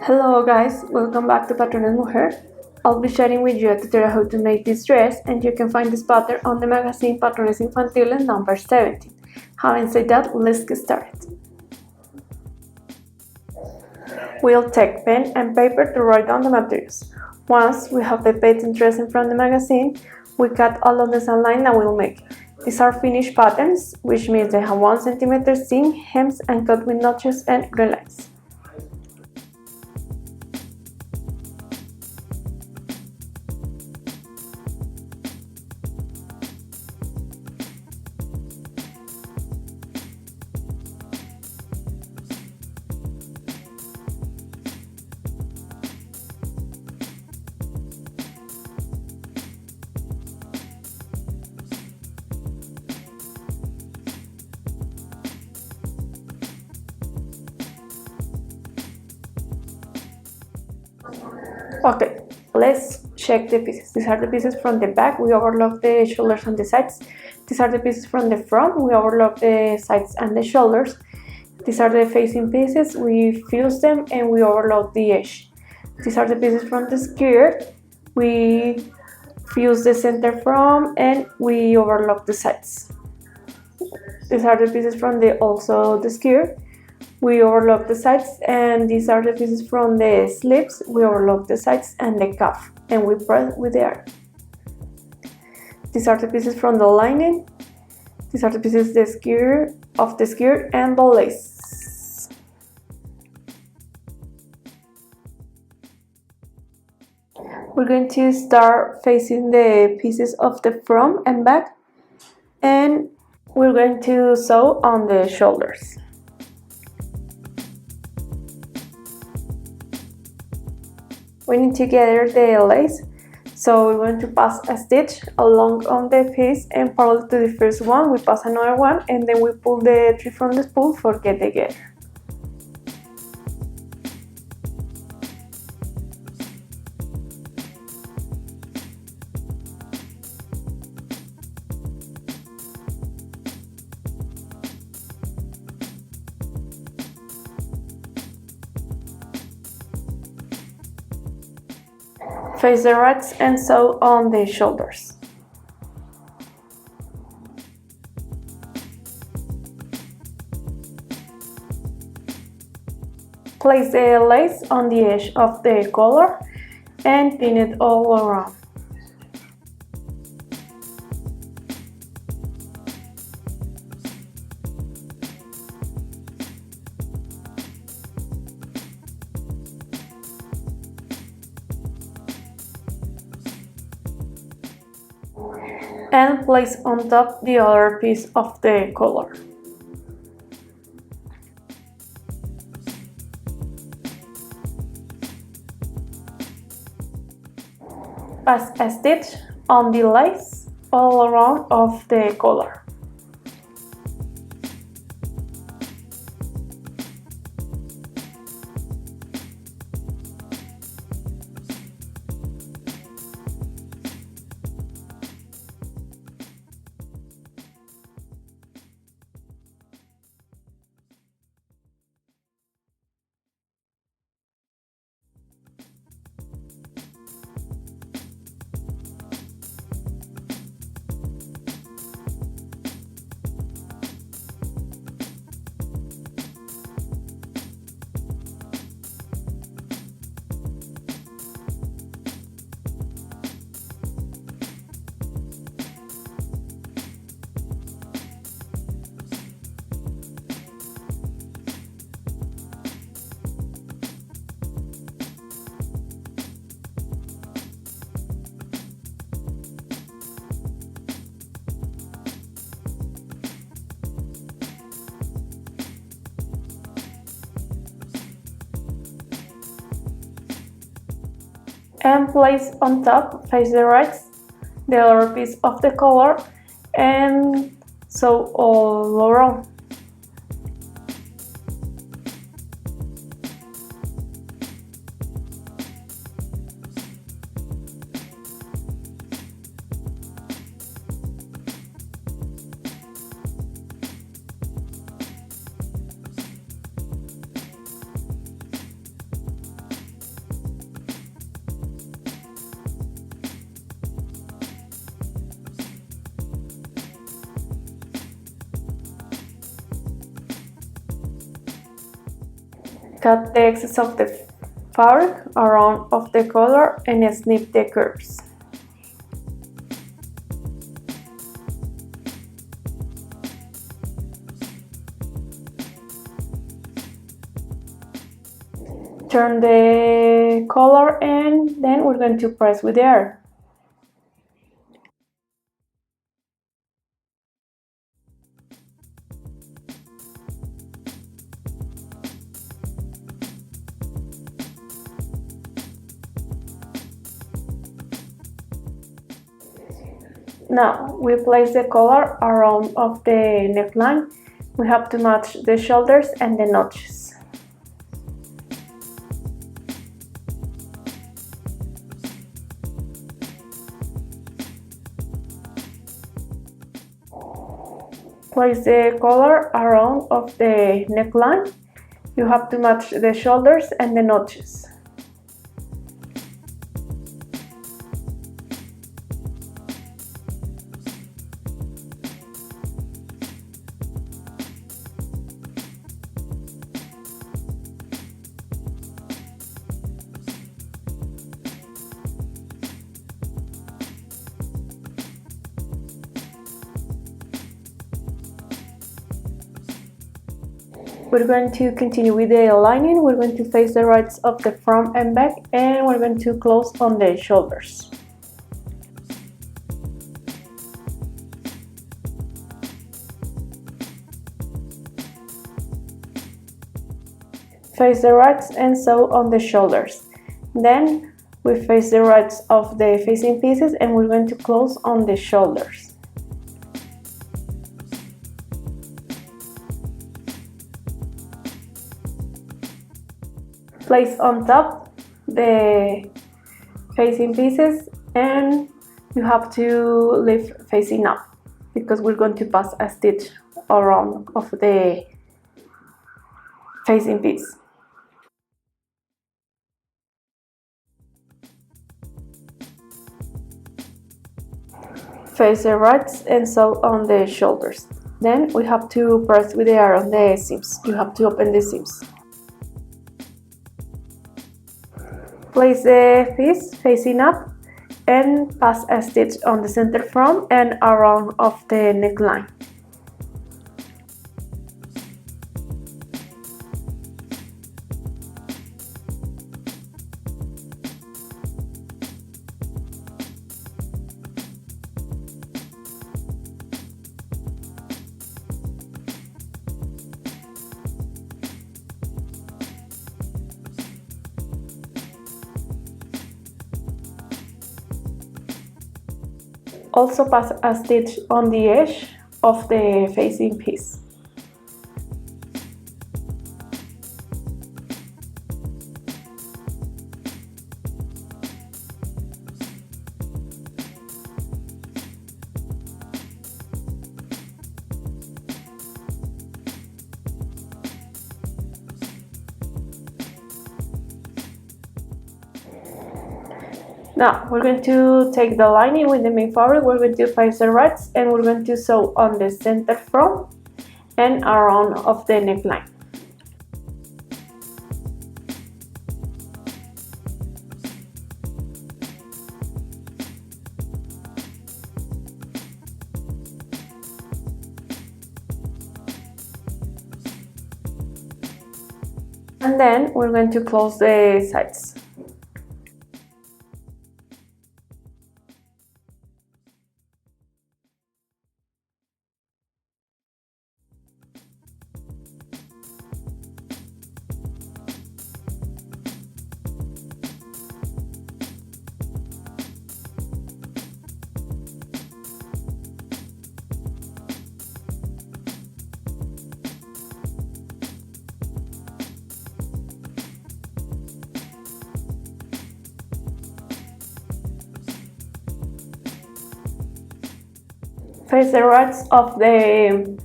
Hello guys, welcome back to Patrones Mujer. I'll be sharing with you a tutorial how to make this dress, and you can find this pattern on the magazine Patrones Infantiles number 17. Having said that, let's get started. We'll take pen and paper to write down the materials. Once we have the pattern dress from the magazine, we cut all of the same line that we'll make. These are finished patterns, which means they have 1 cm seam, hems, and cut with notches and green lines. Okay, let's check the pieces. These are the pieces from the back. We overlock the shoulders and the sides. These are the pieces from the front. We overlock the sides and the shoulders. These are the facing pieces. We fuse them and we overlock the edge. These are the pieces from the skirt. We fuse the center from and we overlock the sides. These are the pieces from the skirt. We overlock the sides, and these are the pieces from the sleeves. We overlock the sides and the cuff, and we press with the iron. These are the pieces from the lining. These are the pieces of the skirt and the lace. We're going to start facing the pieces of the front and back, and we're going to sew on the shoulders. We need to gather the lace, so we're going to pass a stitch along on the piece, and parallel to the first one we pass another one, and then we pull the thread from the spool for get together. Face the right and sew on the shoulders. Place the lace on the edge of the collar and pin it all around. And place on top the other piece of the collar. Pass a stitch on the lace all around of the collar. And place on top, face the right, the other piece of the collar, and sew all around. Cut the excess of the fabric around of the collar and snip the curves. Turn the collar and then we're going to press with the air. Now we place the collar around of the neckline. We have to match the shoulders and the notches. Place the collar around of the neckline. You have to match the shoulders and the notches. We're going to continue with the lining. We're going to face the rights of the front and back, and we're going to close on the shoulders. Face the rights and sew on the shoulders. Then we face the rights of the facing pieces and we're going to close on the shoulders. Place on top the facing pieces and you have to leave facing up because we're going to pass a stitch around of the facing piece. Face the rights and sew on the shoulders. Then we have to press with the air on the seams. You have to open the seams. Place the piece facing up and pass a stitch on the center front and around of the neckline. Also pass a stitch on the edge of the facing piece. Now we're going to take the lining with the main fabric, we're going to face the rights and we're going to sew on the center front and around of the neckline. And then we're going to close the sides. Face the rights of the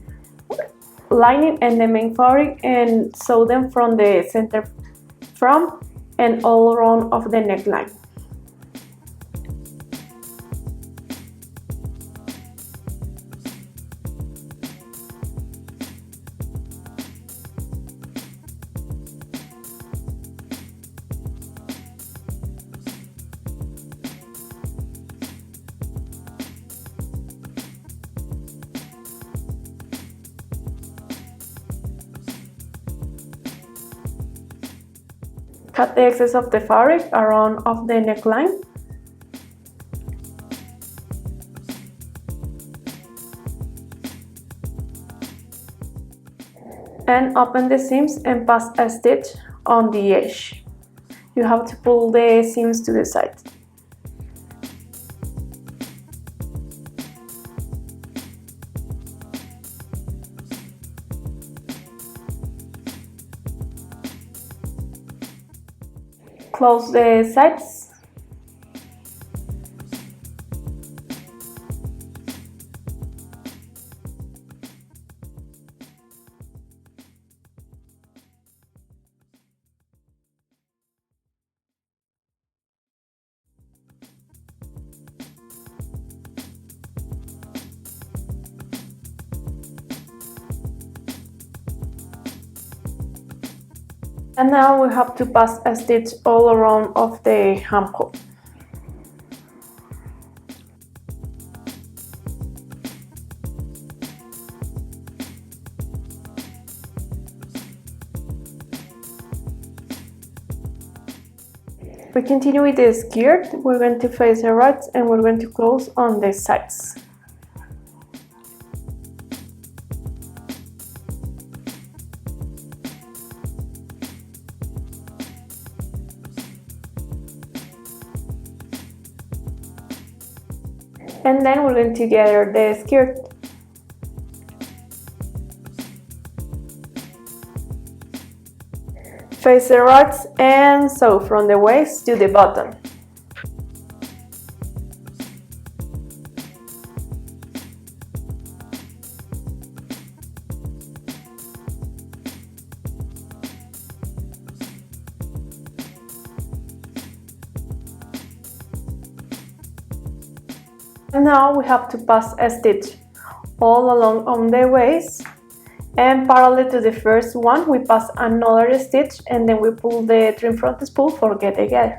lining and the main fabric and sew them from the center front and all around of the neckline. Cut the excess of the fabric around of the neckline. And open the seams and pass a stitch on the edge. You have to pull the seams to the side. Close the sides. And now we have to pass a stitch all around of the armhole. We continue with the skirt. We're going to face the right and we're going to close on the sides. And then we're going to gather the skirt. Face the right and sew from the waist to the bottom. And now we have to pass a stitch all along on the waist, and parallel to the first one we pass another stitch and then we pull the trim front spool for get together.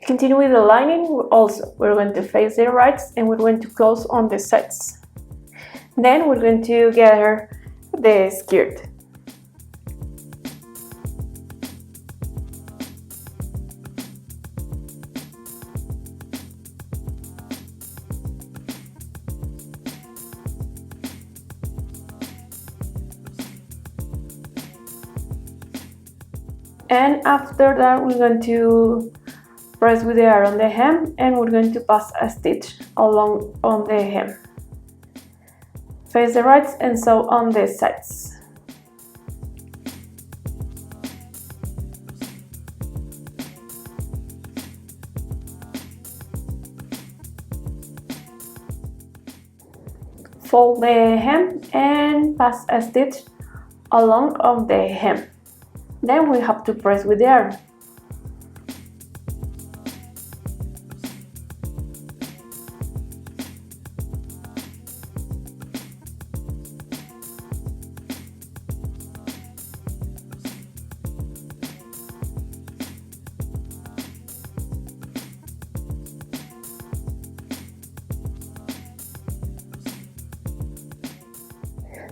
Continue with the lining. Also, we're going to face the right and we're going to close on the sides. Then we're going to gather the skirt. And after that we're going to press with the iron on the hem and we're going to pass a stitch along on the hem. Face the right and sew on the sides. Fold the hem and pass a stitch along on the hem. Then we have to press with the iron.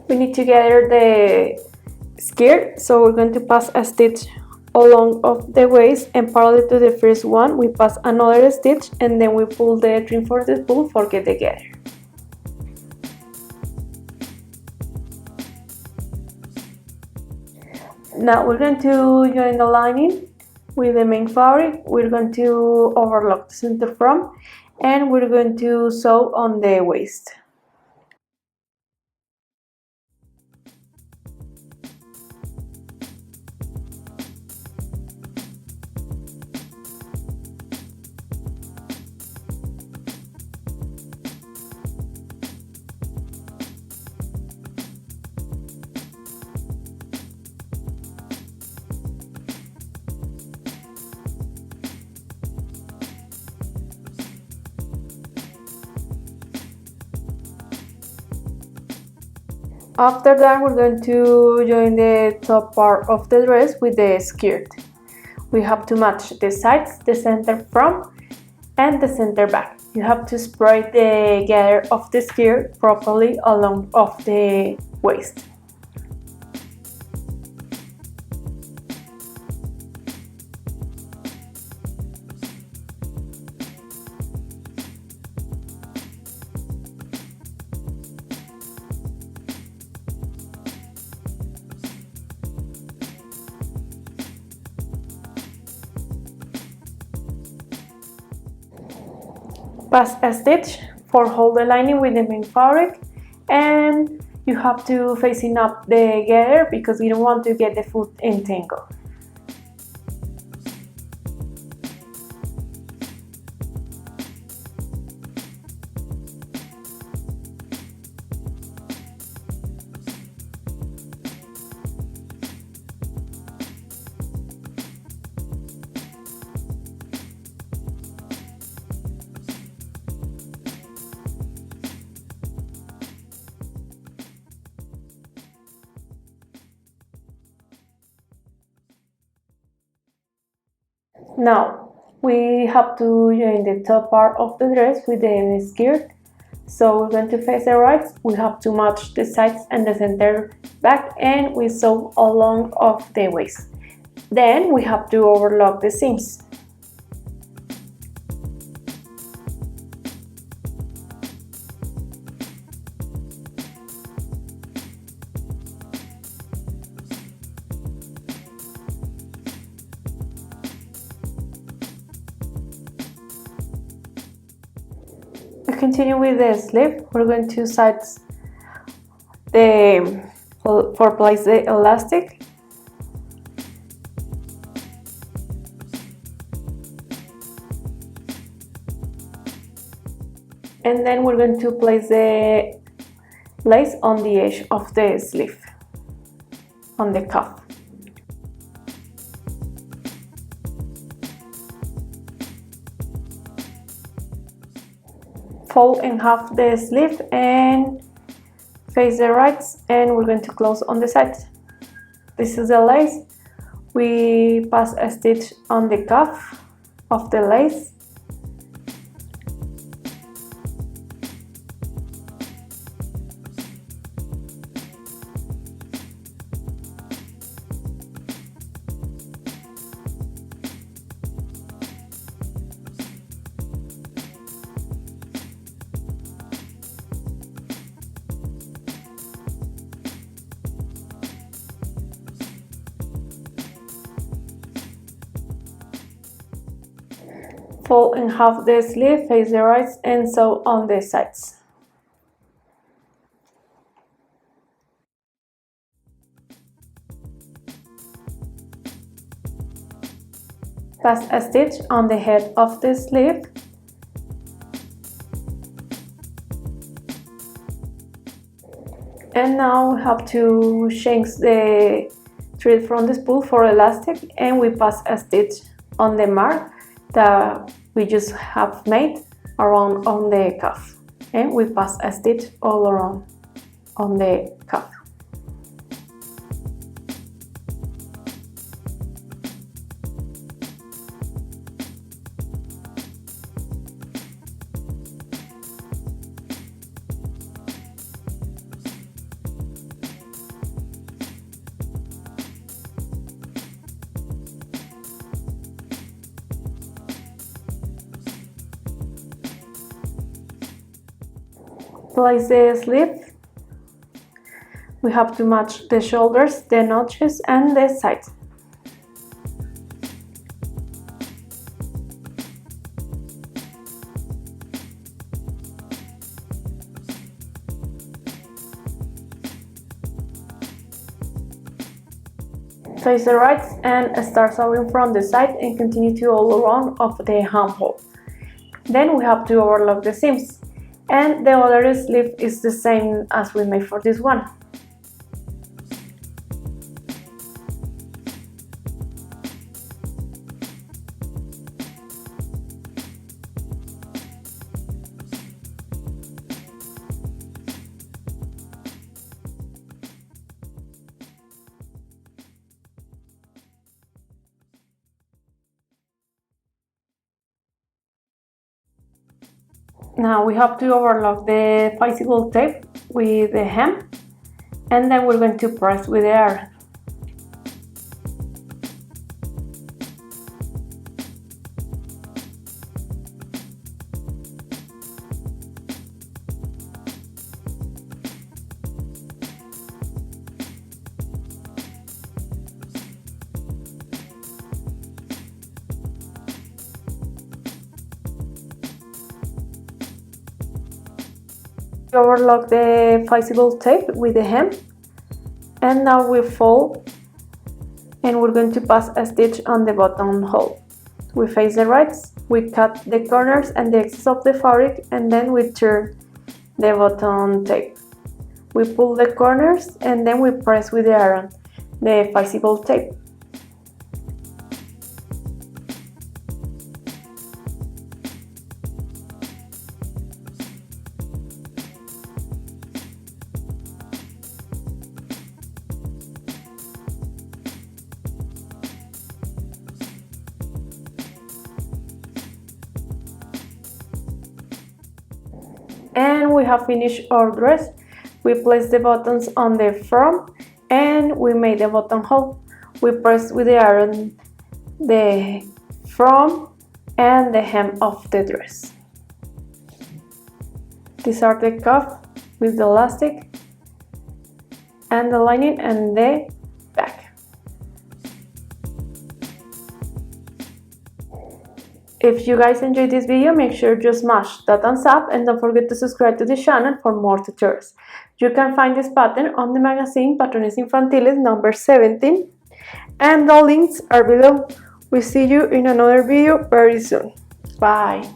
We need to gather the skirt, so we're going to pass a stitch along of the waist and parallel to the first one we pass another stitch and then we pull the trim for the spool for get together. Now we're going to join the lining with the main fabric. We're going to overlock the center from and we're going to sew on the waist. After that, we're going to join the top part of the dress with the skirt. We have to match the sides, the center front, and the center back. You have to spread the gather of the skirt properly along of the waist. Pass a stitch for hold the lining with the main fabric, and you have to facing up the gather because you don't want to get the foot entangled. Now we have to join the top part of the dress with the skirt. So we're going to face the right, we have to match the sides and the center back, and we sew along of the waist. Then we have to overlock the seams. We continue with the sleeve. We're going to sides the for place the elastic. And then we're going to place the lace on the edge of the sleeve, on the cuff. Fold in half the sleeve and face the right, and we're going to close on the sides. This is the lace. We pass a stitch on the cuff of the lace. Fold in half the sleeve, face the right, and sew on the sides. Pass a stitch on the head of the sleeve. And now we have to change the thread from the spool for elastic, and we pass a stitch on the mark that we just have made around on the cuff, and we pass a stitch all around on the cuff. Place the sleeve. We have to match the shoulders, the notches, and the sides. Face the right and start sewing from the side and continue to all around of the armhole. Then we have to overlock the seams, and the other sleeve is the same as we made for this one. Now we have to overlock the bicycle tape with the hem, and then we're going to press with the iron. Overlock the bicycle tape with the hem, and now we fold, and we're going to pass a stitch on the buttonhole. We face the rights, we cut the corners and the excess of the fabric, and then we turn the button tape. We pull the corners and then we press with the iron the bicycle tape. And we have finished our dress. We place the buttons on the front and we made the buttonhole. We press with the iron the front and the hem of the dress. These are the cuff with the elastic and the lining and the back. If you guys enjoyed this video, make sure to smash that thumbs up and don't forget to subscribe to the channel for more tutorials. You can find this pattern on the magazine Patrones Infantiles number 17 and the links are below. We see you in another video very soon. Bye!